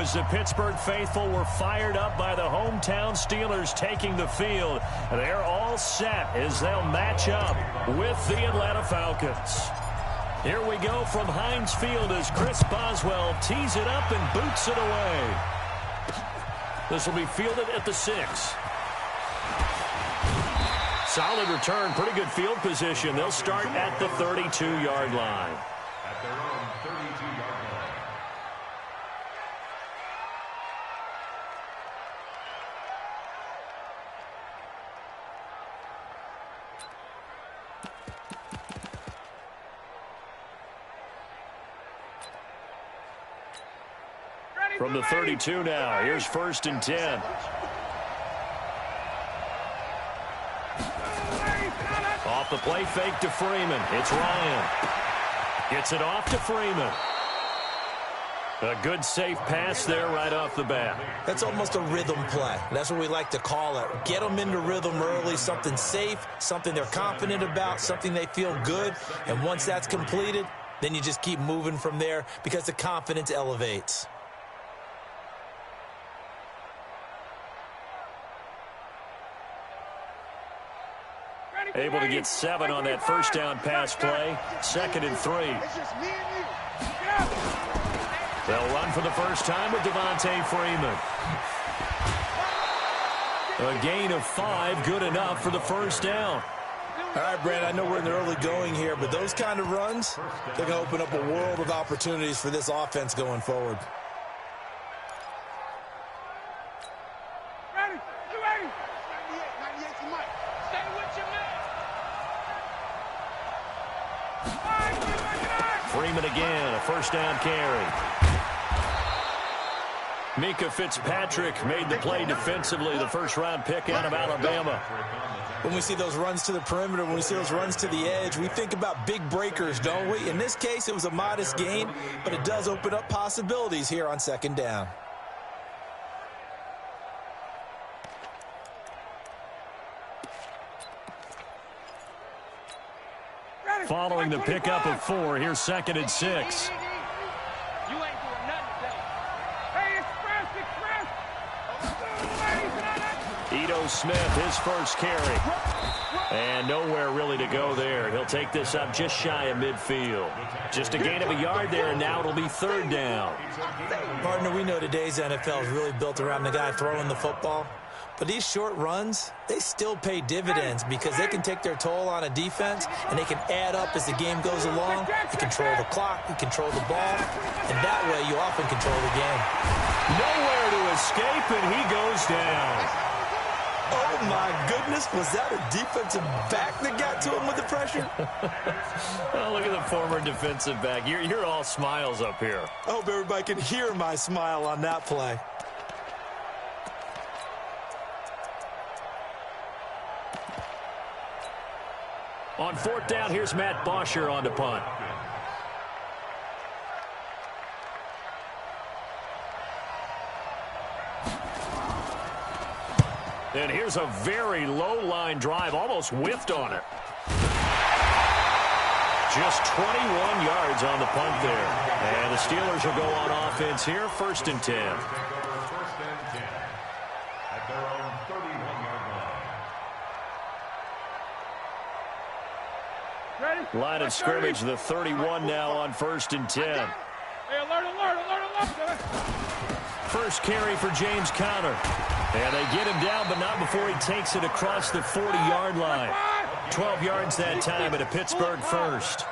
as the Pittsburgh faithful were fired up by the hometown Steelers taking the field. They're all set as they'll match up with the Atlanta Falcons. Here we go from Heinz Field as Chris Boswell tees it up and boots it away. This will be fielded at the 6. Solid return, pretty good field position. They'll start at the 32-yard line. At their own 32-yard line. From the 32 now, here's 1st and 10. Off the play fake to Freeman. It's Ryan. Gets it off to Freeman. A good safe pass there right off the bat. That's almost a rhythm play. That's what we like to call it. Get them into rhythm early, something safe, something they're confident about, something they feel good. And once that's completed, then you just keep moving from there because the confidence elevates. Able to get 7 on that first down pass play. 2nd and 3. They'll run for the first time with Devontae Freeman. A gain of 5, good enough for the first down. All right, Brad, I know we're in the early going here, but those kind of runs, they're going to open up a world of opportunities for this offense going forward. Freeman again, a first down carry. Mika Fitzpatrick made the play defensively, the first-round pick out of Alabama. When we see those runs to the perimeter, when we see those runs to the edge, we think about big breakers, don't we? In this case, it was a modest gain, but it does open up possibilities here on 2nd down. Following the pickup of 4, here's 2nd and 6. Ito Smith, his first carry. And nowhere really to go there. He'll take this up just shy of midfield. Just a gain of a yard there, and now it'll be 3rd down. Partner, we know today's NFL is really built around the guy throwing the football. But these short runs, they still pay dividends because they can take their toll on a defense, and they can add up as the game goes along. You control the clock, you control the ball, and that way you often control the game. Nowhere to escape, and he goes down. Oh, my goodness. Was that a defensive back that got to him with the pressure? Oh, look at the former defensive back. You're all smiles up here. I hope everybody can hear my smile on that play. On 4th down, here's Matt Bosher on the punt. And here's a very low-line drive, almost whiffed on it. Just 21 yards on the punt there. And the Steelers will go on offense here, 1st and 10. First and 10 at their own 31-yard line. Line of scrimmage, the 31 now on 1st and 10. Hey, alert. First carry for James Conner. And they get him down, but not before he takes it across the 40-yard line. 12 yards that time at a Pittsburgh first.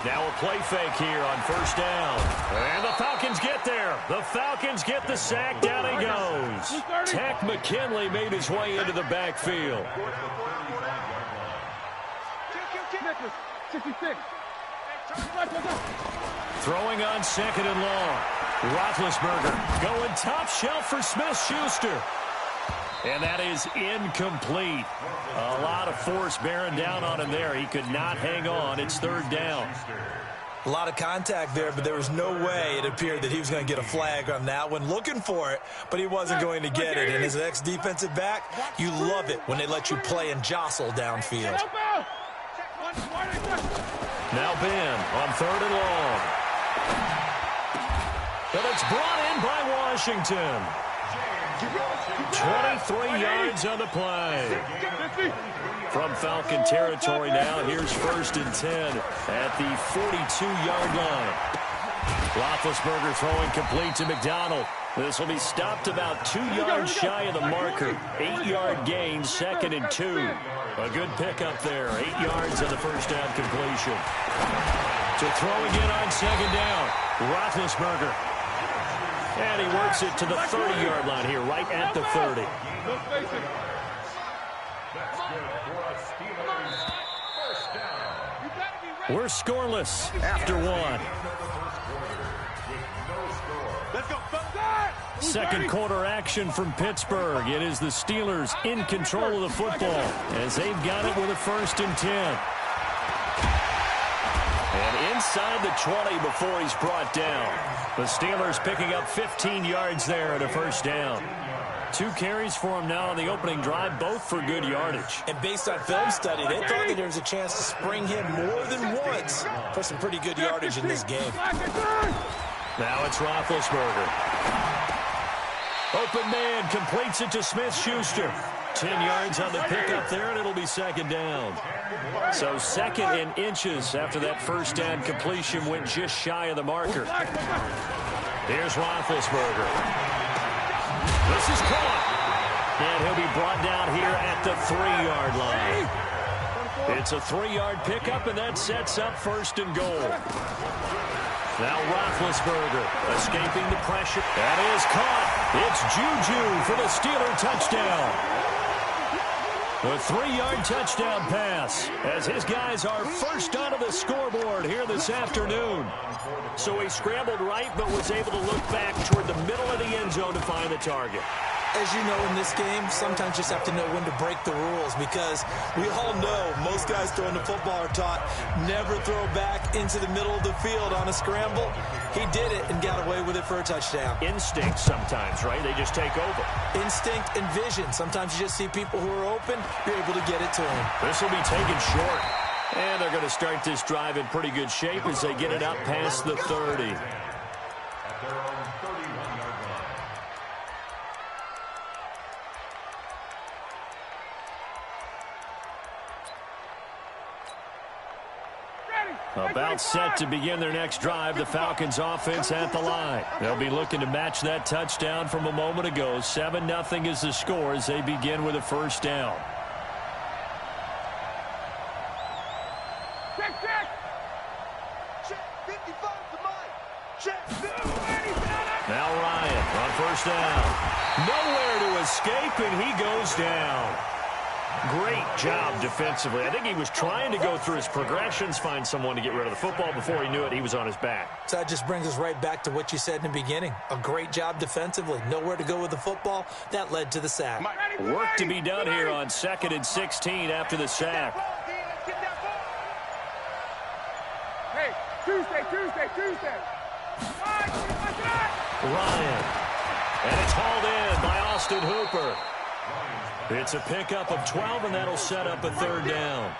Now a play fake here on 1st down. And the Falcons get there. The Falcons get the sack. Down he goes. Tech McKinley made his way into the backfield. 66. Throwing on 2nd and long. Roethlisberger going top shelf for Smith-Schuster. And that is incomplete. A lot of force bearing down on him there. He could not hang on. It's 3rd down. A lot of contact there, but there was no way it appeared that he was going to get a flag on that one. Looking for it, but he wasn't going to get it. And as an ex-defensive back, you love it when they let you play and jostle downfield. Now Ben on 3rd and long. And it's brought in by Washington. 23 yards on the play. From Falcon territory now, here's 1st and 10 at the 42-yard line. Roethlisberger throwing complete to McDonald. This will be stopped about 2 yards shy of the marker. 8-yard gain, 2nd and 2. A good pickup there. 8 yards on the first down completion. To throw again on 2nd down. Roethlisberger. And he works it to the 30-yard line here, right at the 30. We're scoreless after 1. Second quarter action from Pittsburgh. It is the Steelers in control of the football as they've got it with a 1st and 10. And inside the 20 before he's brought down. The Steelers picking up 15 yards there at a 1st down. 2 carries for him now on the opening drive, both for good yardage. And based on film study, they thought that there was a chance to spring him more than once for some pretty good yardage in this game. Now it's Roethlisberger. Open man completes it to Smith-Schuster. 10 yards on the pickup there, and it'll be 2nd down. So 2nd and inches after that 1st down completion went just shy of the marker. Here's Roethlisberger. This is caught. And he'll be brought down here at the 3-yard line. It's a 3-yard pickup, and that sets up 1st and goal. Now Roethlisberger escaping the pressure. That is caught. It's Juju for the Steeler touchdown. The 3-yard touchdown pass as his guys are first onto the scoreboard here this afternoon. So he scrambled right but was able to look back toward the middle of the end zone to find the target. As you know, in this game, sometimes you just have to know when to break the rules because we all know most guys throwing the football are taught never throw back into the middle of the field on a scramble. He did it and got away with it for a touchdown. Instinct sometimes, right? They just take over. Instinct and vision. Sometimes you just see people who are open, you're able to get it to them. This will be taken short. And they're going to start this drive in pretty good shape as they get it up past the 30. About set to begin their next drive, the Falcons offense at the line. They'll be looking to match that touchdown from a moment ago. 7-0 is the score as they begin with a 1st down. Now Ryan on 1st down. Nowhere to escape, and he goes down. Great job defensively. I think he was trying to go through his progressions, find someone to get rid of the football. Before he knew it, he was on his back. So that just brings us right back to what you said in the beginning. A great job defensively. Nowhere to go with the football. That led to the sack. Work to be done here on 2nd and 16 after the sack. Hey, Tuesday. Ryan. And it's hauled in by Austin Hooper. It's a pickup of 12, and that'll set up a 3rd down.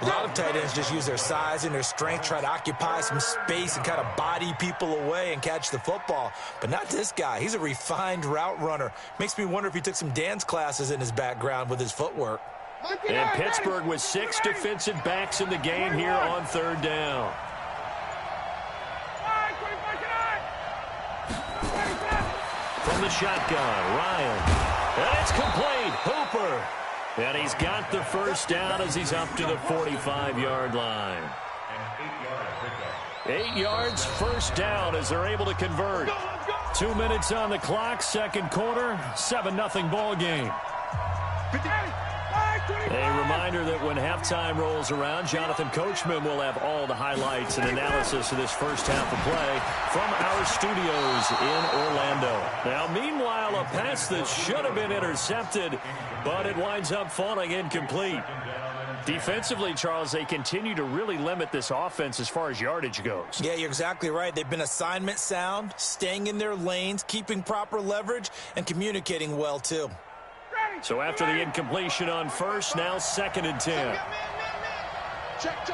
A lot of tight ends just use their size and their strength, try to occupy some space and kind of body people away and catch the football. But not this guy. He's a refined route runner. Makes me wonder if he took some dance classes in his background with his footwork. And Pittsburgh with 6 defensive backs in the game here on 3rd down. From the shotgun, Ryan. And it's complete. Hooper. And he's got the 1st down as he's up to the 45-yard line. 8 yards, 1st down as they're able to convert. 2 minutes on the clock, 2nd quarter, 7-0 ball game. A reminder that when halftime rolls around, Jonathan Coachman will have all the highlights and analysis of this first half of play from our studios in Orlando. Now, meanwhile, a pass that should have been intercepted, but it winds up falling incomplete. Defensively, Charles, they continue to really limit this offense as far as yardage goes. Yeah, you're exactly right. They've been assignment sound, staying in their lanes, keeping proper leverage, and communicating well, too. So after the incompletion on 1st, now 2nd and 10. Check.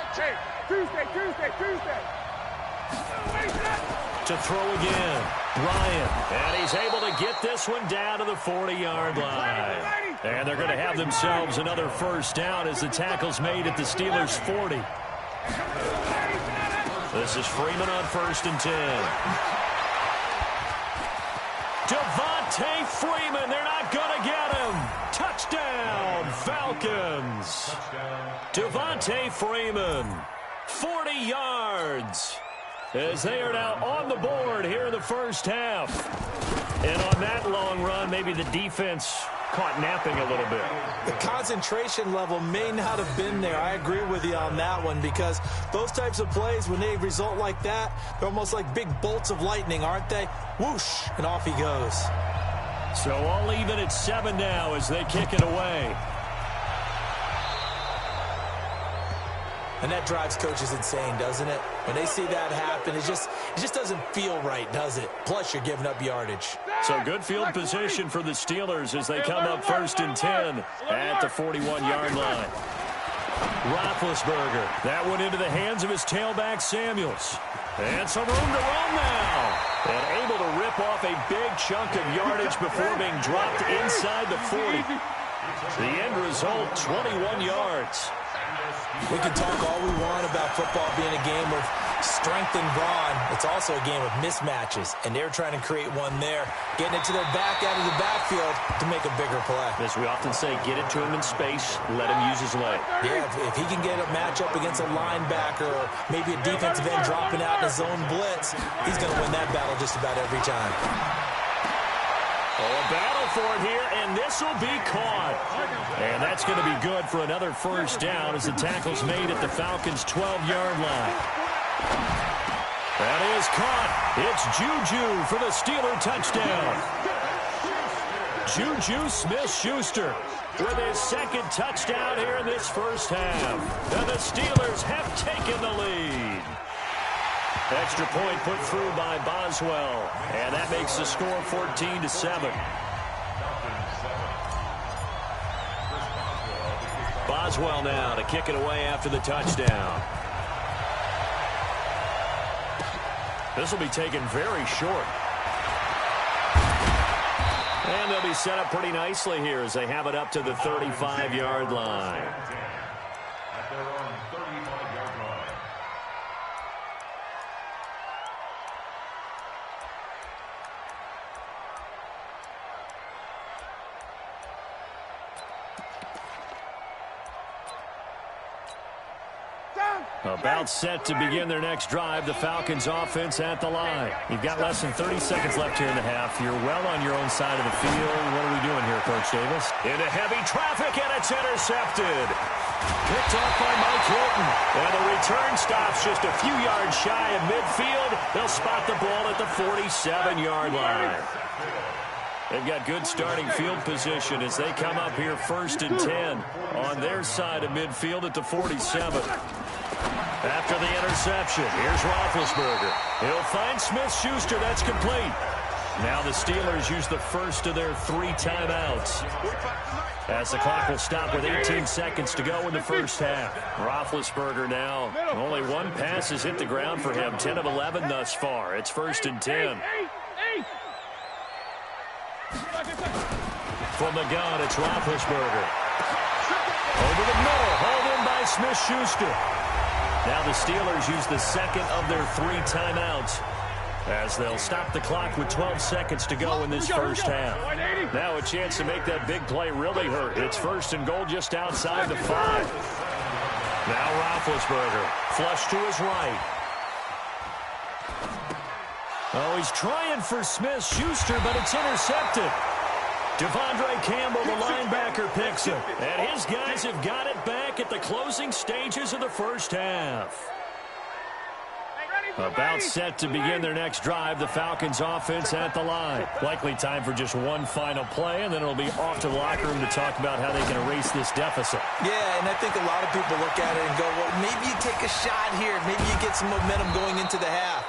Tuesday. to throw again. Bryant, and he's able to get this one down to the 40-yard line. And they're going to have themselves another first down as the tackle's made at the Steelers' 40. This is Freeman on 1st and 10. Devontae Freeman, they're not going to get him. Touchdown, Falcons. Devontae Freeman, 40 yards. As they are now on the board here in the first half. And on that long run, maybe the defense caught napping a little bit. The concentration level may not have been there. I agree with you on that one, because those types of plays, when they result like that, they're almost like big bolts of lightning, aren't they? Whoosh, and off he goes. So all even at 7 now as they kick it away. And that drives coaches insane, doesn't it? When they see that happen, it just doesn't feel right, does it? Plus, you're giving up yardage. So good field position for the Steelers as they come up 1st and 10 at the 41-yard line. Roethlisberger, that one into the hands of his tailback Samuels. And some room to run now. And able to rip off a big chunk of yardage before being dropped inside the 40. The end result, 21 yards. We can talk all we want about football being a game of strength and brawn. It's also a game of mismatches, and they're trying to create one there, getting it to their back out of the backfield to make a bigger play. As we often say, get it to him in space, let him use his leg. Yeah, if he can get a matchup against a linebacker or maybe a defensive end dropping out in a zone blitz, he's going to win that battle just about every time. Oh, a battle for it here, and this will be caught. And that's going to be good for another first down as the tackle's made at the Falcons' 12-yard line. That is caught. It's Juju for the Steeler touchdown. Juju Smith-Schuster with his second touchdown here in this first half. And the Steelers have taken the lead. Extra point put through by Boswell, and that makes the score 14-7. Boswell now to kick it away after the touchdown. This will be taken very short. And they'll be set up pretty nicely here as they have it up to the 35-yard line. At their own 35-yard line. About set to begin their next drive, the Falcons offense at the line. You've got less than 30 seconds left here in the half. You're well on your own side of the field. What are we doing here, Coach Davis? Into heavy traffic, and it's intercepted. Picked off by Mike Hilton. And the return stops just a few yards shy of midfield. They'll spot the ball at the 47-yard line. They've got good starting field position as they come up here 1st and 10 on their side of midfield at the 47. After the interception, here's Roethlisberger. He'll find Smith-Schuster. That's complete. Now the Steelers use the first of their 3 timeouts, as the clock will stop with 18 seconds to go in the first half. Roethlisberger now, only one pass has hit the ground for him, 10 of 11 thus far. It's 1st and 10. From the gun, it's Roethlisberger. Over the middle, hauled in by Smith-Schuster. Now the Steelers use the second of their 3 timeouts, as they'll stop the clock with 12 seconds to go in this first half. Now a chance to make that big play really hurt. It's 1st and goal just outside the 5. Now Roethlisberger, flush to his right. Oh, he's trying for Smith-Schuster, but it's intercepted. Devondre Campbell, the linebacker, picks it. And his guys have got it back at the closing stages of the first half. About set to begin their next drive, the Falcons offense at the line. Likely time for just one final play, and then it'll be off to the locker room to talk about how they can erase this deficit. Yeah, and I think a lot of people look at it and go, well, maybe you take a shot here. Maybe you get some momentum going into the half.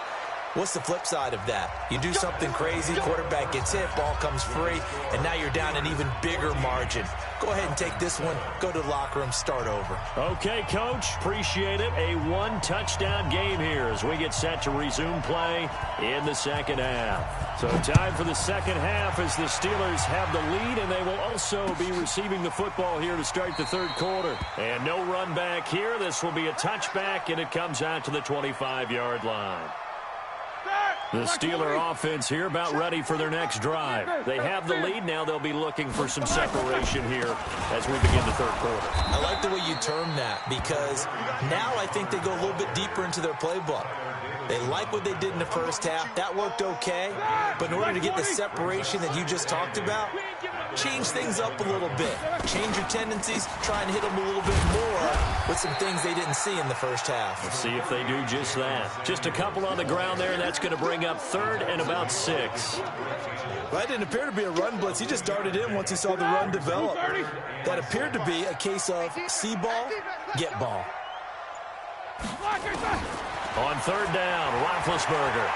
What's the flip side of that? You do something crazy, quarterback gets hit, ball comes free, and now you're down an even bigger margin. Go ahead and take this one, go to the locker room, start over. Okay, Coach, appreciate it. A one-touchdown game here as we get set to resume play in the second half. So time for the second half as the Steelers have the lead, and they will also be receiving the football here to start the third quarter. And no run back here. This will be a touchback, and it comes out to the 25-yard line. The Steeler offense here about ready for their next drive. They have the lead. Now they'll be looking for some separation here as we begin the third quarter. I like the way you term that because now I think they go a little bit deeper into their playbook. They like what they did in the first half. That worked okay. But in order to get the separation that you just talked about, change things up a little bit. Change your tendencies. Try and hit them a little bit more with some things they didn't see in the first half. Let's see if they do just that. Just a couple on the ground there, and that's going to bring up third and about 6. Well, that didn't appear to be a run blitz. He just darted in once he saw the run develop. That appeared to be a case of see ball, get ball. On third down, Roethlisberger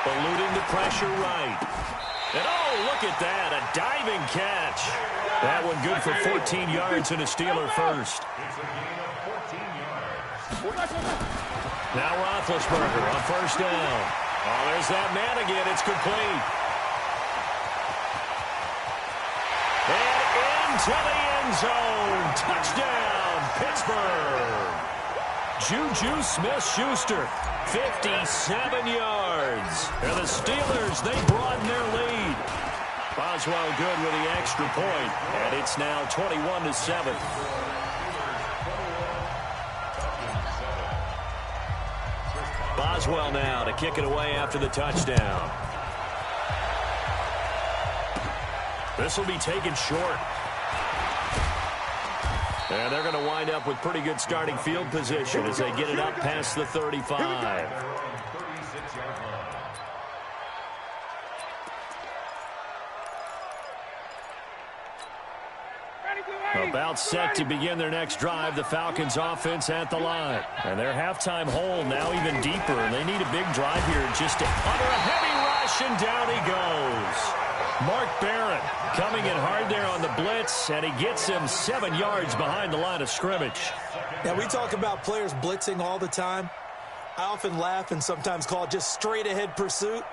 eluding the pressure right. And oh, look at that, a diving catch. That one good for 14 yards and a Steeler first. Now Roethlisberger on first down. Oh, there's that man again. It's complete. And into the end zone. Touchdown, Pittsburgh. Juju Smith-Schuster, 57 yards. And the Steelers, they broaden their lead. Boswell good with the extra point, and it's now 21-7. Boswell now to kick it away after the touchdown. This will be taken short. And they're going to wind up with pretty good starting field position as they get it up past the 35. About set to begin their next drive, the Falcons offense at the line. And their halftime hole now even deeper, and they need a big drive here just to under a heavy rush, and down he goes. Mark Barron coming in hard there on the blitz, and he gets him 7 yards behind the line of scrimmage. Now, we talk about players blitzing all the time. I often laugh and sometimes call it just straight-ahead pursuit.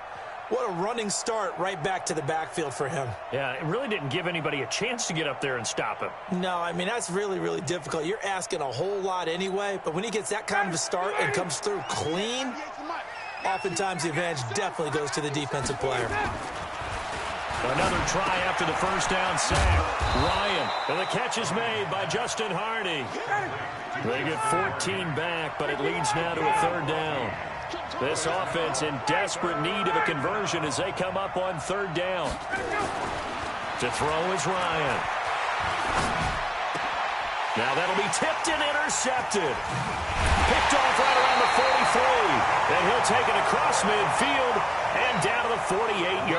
What a running start right back to the backfield for him. Yeah, it really didn't give anybody a chance to get up there and stop him. No, I mean, that's really, really difficult. You're asking a whole lot anyway, but when he gets that kind of a start and comes through clean, oftentimes the advantage definitely goes to the defensive player. Another try after the first down sack. Ryan, and the catch is made by Justin Hardy. They get 14 back, but it leads now to a third down. This offense in desperate need of a conversion as they come up on third down. To throw is Ryan. Now that'll be tipped and intercepted. Picked off right around the 43. And he'll take it across midfield and down to the 48-yard